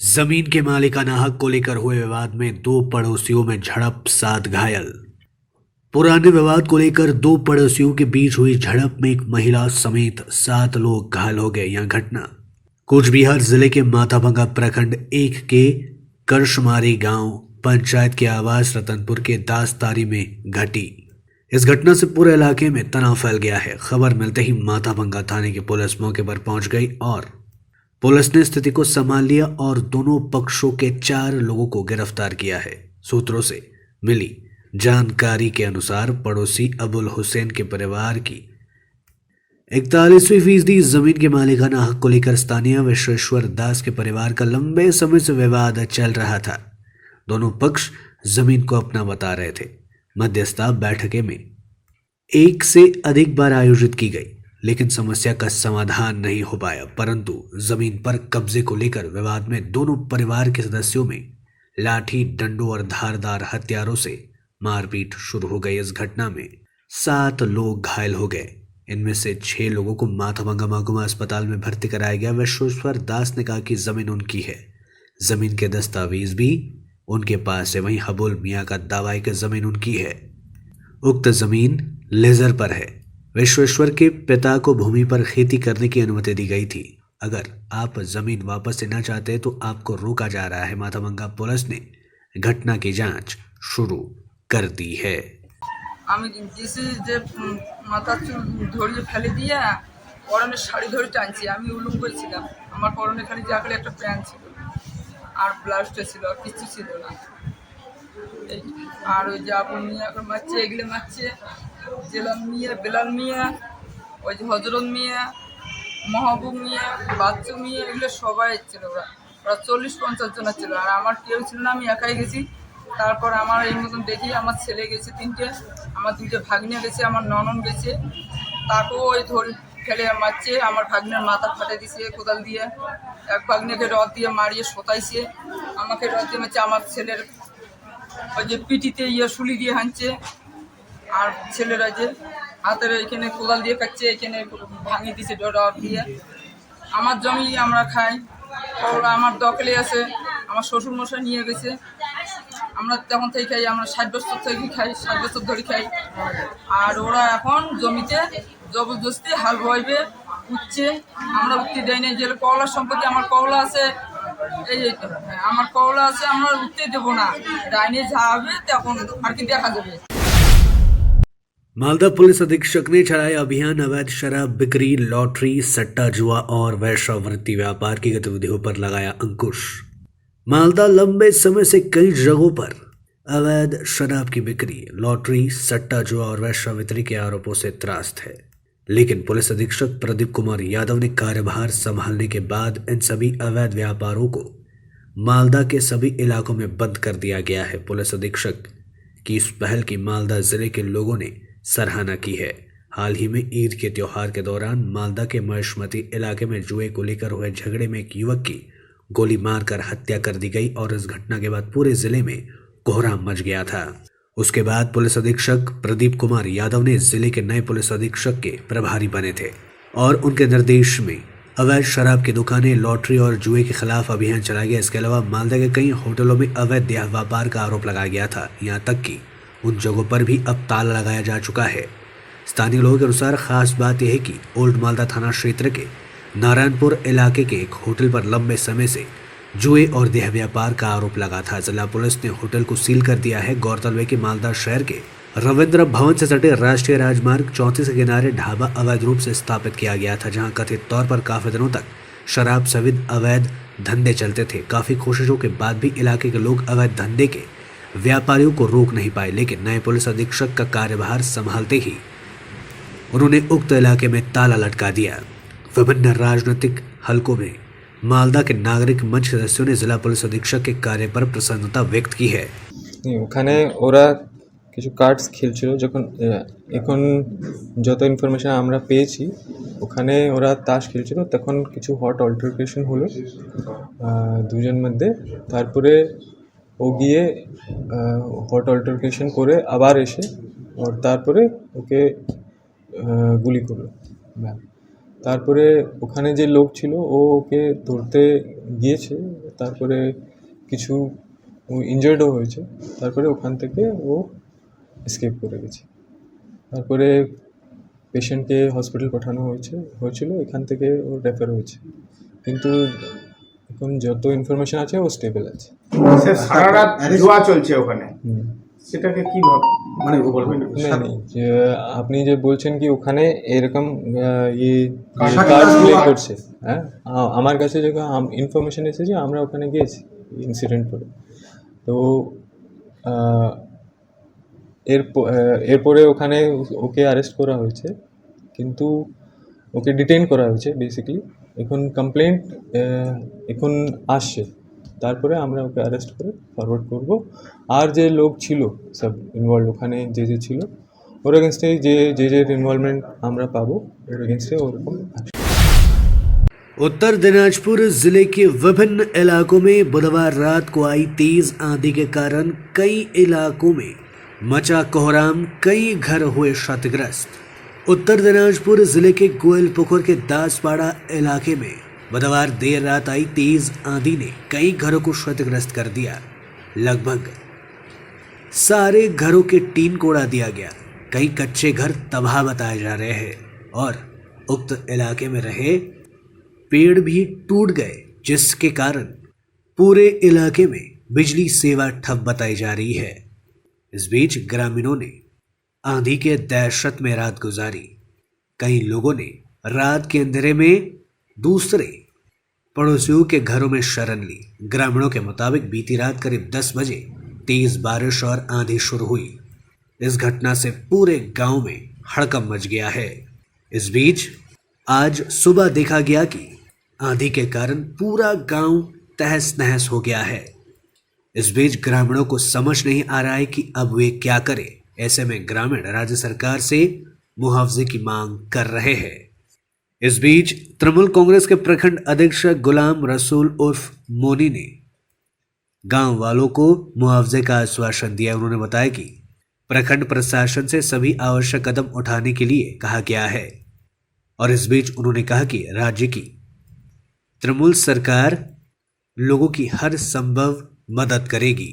जमीन के मालिकाना हक को लेकर हुए विवाद में 2 पड़ोसियों में झड़प, 7 घायल। पुराने विवाद को लेकर 2 पड़ोसियों के बीच हुई झड़प में एक महिला समेत 7 लोग घायल हो गए। यह घटना कूचबिहार जिले के माथाभंगा प्रखंड 1 के करशमारी गांव पंचायत के आवास रतनपुर के दासतारी में घटी। इस घटना से पूरे इलाके में तनाव फैल गया है। खबर मिलते ही माथाभंगा थाने की पुलिस मौके पर पहुंच गई और पुलिस ने स्थिति को संभाल लिया और दोनों पक्षों के 4 लोगों को गिरफ्तार किया है। सूत्रों से मिली जानकारी के अनुसार पड़ोसी अबुल हुसैन के परिवार की 41% जमीन के मालिकाना हक को लेकर स्थानीय विश्वेश्वर दास के परिवार का लंबे समय से विवाद चल रहा था। दोनों पक्ष जमीन को अपना बता रहे थे। मध्यस्थता बैठकें में 1 से अधिक बार आयोजित की गई, लेकिन समस्या का समाधान नहीं हो पाया। परंतु जमीन पर कब्जे को लेकर विवाद में दोनों परिवार के सदस्यों में लाठी, डंडों और धारदार हथियारों से मारपीट शुरू हो गई। इस घटना में 7 लोग घायल हो गए। इनमें से 6 लोगों को माथाभंगा महकुमा अस्पताल में भर्ती कराया गया। विश्वेश्वर दास ने कहा कि जमीन उनकी है, जमीन के दस्तावेज भी उनके पास है। वहीं हबुल मियाँ का दावा है कि जमीन उनकी है। उक्त जमीन लेजर पर है। विश्वेश्वर के पिता को भूमि पर खेती करने की अनुमति दी गई थी। अगर आप जमीन वापस लेना चाहते हैं तो आपको रोका जा रहा है। माथाभंगा पुलिस ने घटना की जांच शुरू कर दी है। আমি দিছি যে মাথা চুল ধরিয়ে ফেলে দিয়ে পরনে শাড়ি ধরে টানছি, আমি উলুঙ্গ ছিলাম, আমার পরনে খালি জাকের একটা প্যান্ট ছিল আর ব্লাউজটা ছিল, আর কিছু ছিল না। এই আর ওই যে আবুল মিয়া এখন মারছে, এগুলো মারছে জেলাল মিয়া, বেলাল মিয়া, ওই যে হজরত মিয়া, মাহবুব মিয়া, বাচ্চু মিয়া, এগুলো সবাই ছিল। ওরা 40-50 জন ছিল, আর আমার কেউ ছিল না, আমি একাই গেছি। তারপর আমার এই মতন দেখি আমার ছেলে গেছে 3টে, আমার 2টে ভাগ্নে গেছে, আমার ননন গেছে, তাকেও ওই ধরে ফেলে মারছে। আমার ভাগ্নের মাথা ফাটে দিছে কোদাল দিয়ে, এক ভাগ্নেকে রড দিয়ে মারিয়ে শোতাইছে, আমাকে রড দিয়ে মারছে। আমার ছেলের ওই যে পিটিতে শুলি দিয়ে হাঁচছে, আর ছেলেরা যে হাতের এখানে কোদাল দিয়ে কাটছে, এখানে ভাঙিয়ে দিছে রড দিয়ে। আমার জমি আমরা খাই, ওরা আমার দখলে আছে, আমার শ্বশুরমশাই নিয়ে গেছে। আমরা তখন থেকে খাই, আমরা 60 বছর থেকে খাই, 60 বছর ধরে খাই। আর ওরা এখন জমিতে জবরদস্তি হাল বইবে উঠছে, আমরা উঠতে দেয় না। যে কওলার সম্পত্তি আমার কওলা আছে, এই আমার কওলা আছে, আমরা উঠতে দেবো না। ডাইনে যা হবে তখন আর কি দেখা যাবে। मालदा पुलिस अधीक्षक ने चलाया अभियान अवैध शराब बिक्री, लॉटरी, सट्टा जुआ और वैश्यावृत्ति व्यापार की गतिविधियों पर लगाया अंकुश। मालदा लंबे समय से कई जगहों पर अवैध शराब की बिक्री, लॉटरी, सट्टा जुआ और वैश्यावृत्ति के आरोपों से त्रास्त है, लेकिन पुलिस अधीक्षक प्रदीप कुमार यादव ने कार्यभार संभालने के बाद इन सभी अवैध व्यापारों को मालदा के सभी इलाकों में बंद कर दिया गया है। पुलिस अधीक्षक की इस पहल की मालदा जिले के लोगों ने सराहना की है। हाल ही में ईद के त्योहार के दौरान मालदा के महेशमती इलाके में जुए को लेकर हुए झगड़े में एक युवक की गोली मारकर हत्या कर दी गई और इस घटना के बाद पूरे जिले में कोहराम मच गया था। उसके बाद पुलिस अधीक्षक प्रदीप कुमार यादव ने जिले के नए पुलिस अधीक्षक के प्रभारी बने थे और उनके निर्देश में अवैध शराब की दुकानें, लॉटरी और जुए के खिलाफ अभियान चलाया गया। इसके अलावा मालदा के कई होटलों में अवैध व्यापार का आरोप लगाया गया था, यहाँ तक कि उन जगहों पर भी अब ताला लगाया जा चुका है। स्थानीय लोगों के अनुसार खास बात यह है कि ओल्ड मालदा थाना क्षेत्र के नारायणपुर इलाके के एक होटल पर लंबे समय से जुए और देह व्यापार का आरोप लगा था। जिला पुलिस ने होटल को सील कर दिया है। गौरतलब है कि मालदा शहर के रविंद्र भवन से सटे राष्ट्रीय राजमार्ग 34 के किनारे ढाबा अवैध रूप से स्थापित किया गया था, जहां कथित तौर पर काफी दिनों तक शराब सहित अवैध धंधे चलते थे। काफी कोशिशों के बाद भी इलाके के लोग अवैध धंधे के व्यापारियों को रोक नहीं पाए, लेकिन नए पुलिस अधीक्षक का कार्यभार संभालते ही उन्होंने उक्त इलाके में ताला लटका दिया। विभिन्न राजनीतिक हलकों में मालदा के नागरिक मंच सदस्यों ने जिला पुलिस अधीक्षक के कार्य पर प्रसन्नता व्यक्त की है। ওখানে ওরা কিছু কার্ডস খেলছিল, যখন এখন যত ইনফরমেশন আমরা পেয়েছি ওখানে ওরা তাস খেলছিল, তখন কিছু হট অল্টারকেশন হলো দুজন মধ্যে। তারপরে ও গিয়ে হট অল্টারকেশন করে আবার এসে ওর তারপরে ওকে গুলি করলো। তারপরে ওখানে যে লোক ছিল ও ওকে ধরতে গিয়েছে, তারপরে কিছু ইনজার্ডও হয়েছে। তারপরে ওখান থেকে ও এসকেপ করে গেছে। তারপরে পেশেন্টকে হসপিটাল পাঠানো হয়েছিল, এখান থেকে ও রেফার হয়েছে, কিন্তু এখন যত ইনফরমেশন আছে ও স্টেবল আছে। সারা রাত জুয়া চলছে ওখানে, সেটাকে কি মানে বলবেন? যে আপনি যে বলছেন কি ওখানে এরকম কার্ড প্লে করছে, হ্যাঁ আমার কাছে যখন ইনফরমেশন এসেছে আমরা ওখানে গিয়েছি ইনসিডেন্ট করে। তো এরপরে ওখানে ওকে অ্যারেস্ট করা হয়েছে, কিন্তু ওকে ডিটেইন করা হয়েছে বেসিক্যালি। এখন কমপ্লেন্ট এখন আসছে, তারপরে আমরা ওকে অ্যারেস্ট করে ফরওয়ার্ড করব। আর যে লোক ছিল সব ইনভলভ ওখানে যে ছিল ওর এগেনস্টে যে ইনভলভমেন্ট আমরা পাবো ওর এগেনস্টে ওরকম। उत्तर दिनाजपुर जिले के विभिन्न इलाकों में बुधवार रात को आई तेज आंधी के कारण कई इलाकों में मचा कोहराम, कई घर हुए क्षतिग्रस्त। उत्तर दिनाजपुर जिले के गोयलपुकुर के दासपाड़ा इलाके में बुधवार देर रात आई तेज आंधी ने कई घरों को क्षतिग्रस्त कर दिया। लगभग सारे घरों के टीन को उड़ा दिया गया। कई कच्चे घर तबाह बताए जा रहे हैं और उक्त इलाके में रहे पेड़ भी टूट गए, जिसके कारण पूरे इलाके में बिजली सेवा ठप बताई जा रही है। इस बीच ग्रामीणों ने आंधी के दहशत में रात गुजारी। कई लोगों ने रात के अंधेरे में दूसरे पड़ोसियों के घरों में शरण ली। ग्रामीणों के मुताबिक बीती रात करीब 10 बजे तेज बारिश और आंधी शुरू हुई। इस घटना से पूरे गांव में हड़कंप मच गया है। इस बीच आज सुबह देखा गया कि आंधी के कारण पूरा गांव तहस नहस हो गया है। इस बीच ग्रामीणों को समझ नहीं आ रहा है कि अब वे क्या करें। ऐसे में ग्रामीण राज्य सरकार से मुआवजे की मांग कर रहे हैं। इस बीच तृणमूल कांग्रेस के प्रखंड अध्यक्ष गुलाम रसूल उर्फ मोनी ने गांव वालों को मुआवजे का आश्वासन दिया। उन्होंने बताया कि प्रखंड प्रशासन से सभी आवश्यक कदम उठाने के लिए कहा गया है और इस बीच उन्होंने कहा कि राज्य की तृणमूल सरकार लोगों की हर संभव मदद करेगी।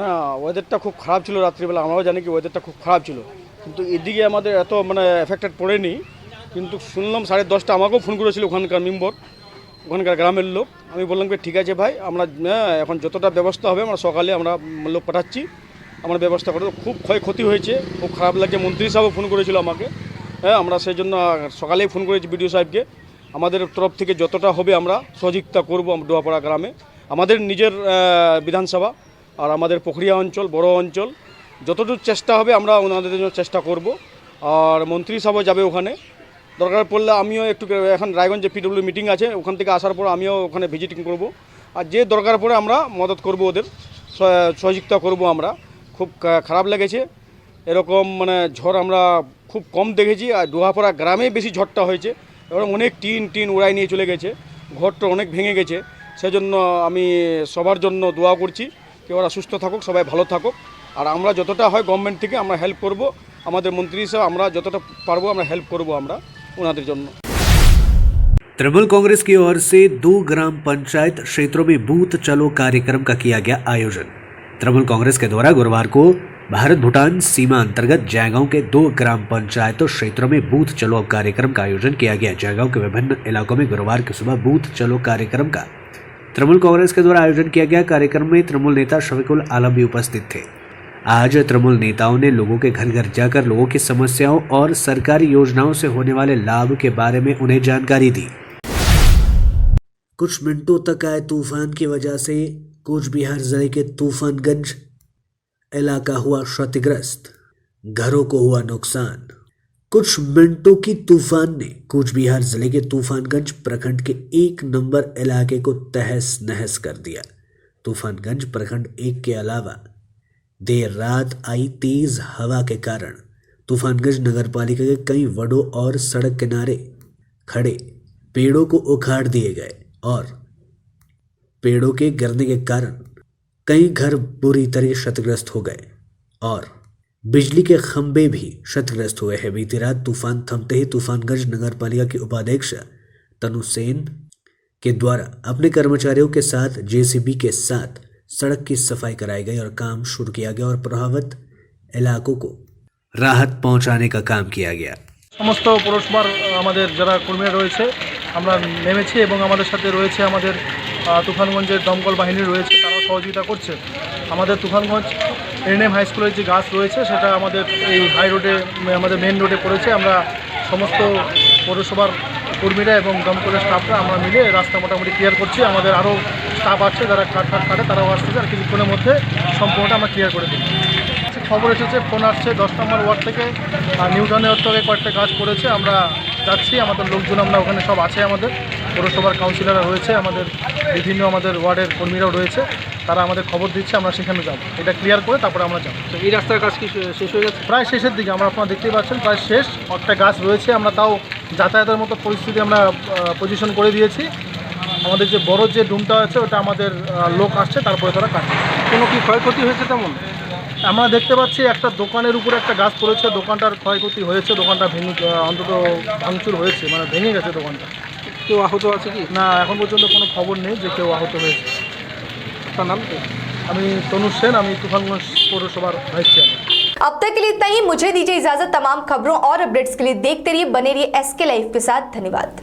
না ওয়েদারটা খুব খারাপ ছিল রাত্রিবেলা, আমরাও জানি কি ওয়েদারটা খুব খারাপ ছিল, কিন্তু এদিকে আমাদের এত মানে এফেক্টেড পড়েনি। কিন্তু শুনলাম 10:30 আমাকেও ফোন করেছিল ওখানকার মেম্বার, ওখানকার গ্রামের লোক। আমি বললাম যে ঠিক আছে ভাই, আমরা এখন যতটা ব্যবস্থা হবে আমরা সকালে আমরা লোক পাঠাচ্ছি, আমরা ব্যবস্থা করে। খুব ক্ষয়ক্ষতি হয়েছে, খুব খারাপ লাগছে। মন্ত্রী সাহেবও ফোন করেছিল আমাকে, আমরা সেই জন্য সকালেই ফোন করেছি বিডিও সাহেবকে। আমাদের তরফ থেকে যতটা হবে আমরা সহযোগিতা করব। ডোয়াপাড়া গ্রামে আমাদের নিজের বিধানসভা আর আমাদের পুকুরিয়া অঞ্চল বড় অঞ্চল যতটুকু চেষ্টা হবে আমরা ওনাদের জন্য চেষ্টা করব। আর মন্ত্রী সাহেবও যাবে ওখানে, দরকার পড়লে আমিও একটু এখন রায়গঞ্জে পিডব্লিউ মিটিং আছে, ওখান থেকে আসার পর আমিও ওখানে ভিজিটিং করব। আর যে দরকার পড়ে আমরা মদত করব, ওদের সহযোগিতা করব। আমরা খুব খারাপ লেগেছে, এরকম মানে ঝড় আমরা খুব কম দেখেছি। আর ডোহাপাড়া গ্রামে বেশি ঝড়টা হয়েছে, এবং অনেক টিন উড়াই নিয়ে চলে গেছে, ঘরটা অনেক ভেঙে গেছে। সেজন্য আমি সবার জন্য দোয়া করছি कि ওরা সুস্থ থাকুক, সবাই ভালো থাকুক। আর আমরা যতটা হয় গভর্নমেন্ট থেকে আমরা হেল্প করব, আমাদের মন্ত্রী সাহেব আমরা যতটা পারবো আমরা হেল্প করব আমরা ওনাদের জন্য। तृणमूल कांग्रेस की ओर से 2 ग्राम पंचायत क्षेत्रों में बूथ चलो कार्यक्रम का किया गया आयोजन। तृणमूल कांग्रेस के द्वारा गुरुवार को भारत भूटान सीमा अंतर्गत जयगांव के 2 ग्राम पंचायतों क्षेत्रों में बूथ चलो कार्यक्रम का आयोजन किया गया। जयगांव के विभिन्न इलाकों में गुरुवार की सुबह बूथ चलो कार्यक्रम का तृणमूल कांग्रेस के द्वारा आयोजन किया गया। कार्यक्रम में तृणमूल नेता शफीकुल आलम भी उपस्थित थे। आज तृणमूल नेताओं ने लोगों के घर घर जाकर लोगों की समस्याओं और सरकारी योजनाओं से होने वाले लाभ के बारे में उन्हें जानकारी दी। कुछ मिनटों तक आए तूफान की वजह से कूच बिहार जिले के तूफानगंज इलाका हुआ क्षतिग्रस्त, घरों को हुआ नुकसान। कुछ मिनटों की तूफान ने कूच बिहार जिले के तूफानगंज प्रखंड के 1 नंबर इलाके को तहस नहस कर दिया। तूफानगंज प्रखंड 1 के अलावा देर रात आई तेज हवा के कारण तूफानगंज नगरपालिका के कई वडों और सड़क किनारे खड़े पेड़ों को उखाड़ दिए गए और पेड़ों के गिरने के कारण कई घर बुरी तरह क्षतिग्रस्त हो गए और बिजली के खंभे भी क्षतिग्रस्त हुए हैं। बीती रात तूफान थमते ही तूफानगंज नगरपालिका के उपाध्यक्ष तनु सेन के द्वारा अपने कर्मचारियों के साथ जेसीबी के साथ सड़क की सफाई कराई गई और काम शुरू किया गया और प्रभावित इलाकों को राहत पहुंचाने का काम किया गया। সমস্ত পৌরসভার আমাদের যারা কর্মীরা রয়েছে আমরা নেমেছি এবং আমাদের সাথে রয়েছে আমাদের তুফানগঞ্জের দমকল বাহিনী রয়েছে, তারাও সহযোগিতা করছে। আমাদের তুফানগঞ্জ এনএম হাই স্কুলের যে গাছ রয়েছে সেটা আমাদের এই হাই রোডে আমাদের মেন রোডে পড়েছে। আমরা সমস্ত পৌরসভার কর্মীরা এবং দমকলের স্টাফরা আমরা মিলে রাস্তা মোটামুটি ক্লিয়ার করছি। আমাদের আরও স্টাফ আছে যারা কাটে, তারাও আসতেছে। আর কিছুক্ষণের মধ্যে সম্পূর্ণটা আমরা ক্লিয়ার করে দিই। খবর এসেছে, ফোন আসছে 10 নম্বর ওয়ার্ড থেকে, নিউটনের থেকে কয়েকটা গাছ পড়েছে। আমরা যাচ্ছি, আমাদের লোকজন আমরা ওখানে সব আছে, আমাদের পৌরসভার কাউন্সিলররা রয়েছে, আমাদের বিভিন্ন আমাদের ওয়ার্ডের কর্মীরাও রয়েছে, তারা আমাদের খবর দিচ্ছে। আমরা সেখানে যাব, এটা ক্লিয়ার করে তারপরে আমরা যাব। তো এই রাস্তার কাজ কি শেষ হয়ে গেছে? প্রায় শেষের দিকে, আমরা আপনারা দেখতেই পাচ্ছেন প্রায় শেষ। একটা গাছ রয়েছে, আমরা তাও যাতায়াতের মতো পরিস্থিতি আমরা পজিশন করে দিয়েছি। আমাদের যে বড় যে ডুমটা আছে ওটা আমাদের লোক আসছে, তারপরে তারা কাটছে। কোনো কি ক্ষয়ক্ষতি হয়েছে তেমন? আমরা দেখতে পাচ্ছি একটা দোকানের উপরে একটা গাছ পড়েছে, দোকানটার ক্ষয়ক্ষতি হয়েছে, দোকানটা অন্তত ভাঙচুর হয়েছে, মানে ভেঙে গেছে দোকানটা। কেউ আহত আছে কি? না, এখন পর্যন্ত কোনো খবর নেই যে কেউ আহত হয়েছে। তার নাম কি? আমি তনু সেন, আমি তুফानगंज पौरसभा वाइस चेयरमैन। अब तक के लिए इतना ही। मुझे दीजिए इजाजत। तमाम खबरों और अपडेट्स के लिए देखते रहिए, बने रहिए SK लाइव के साथ। धन्यवाद।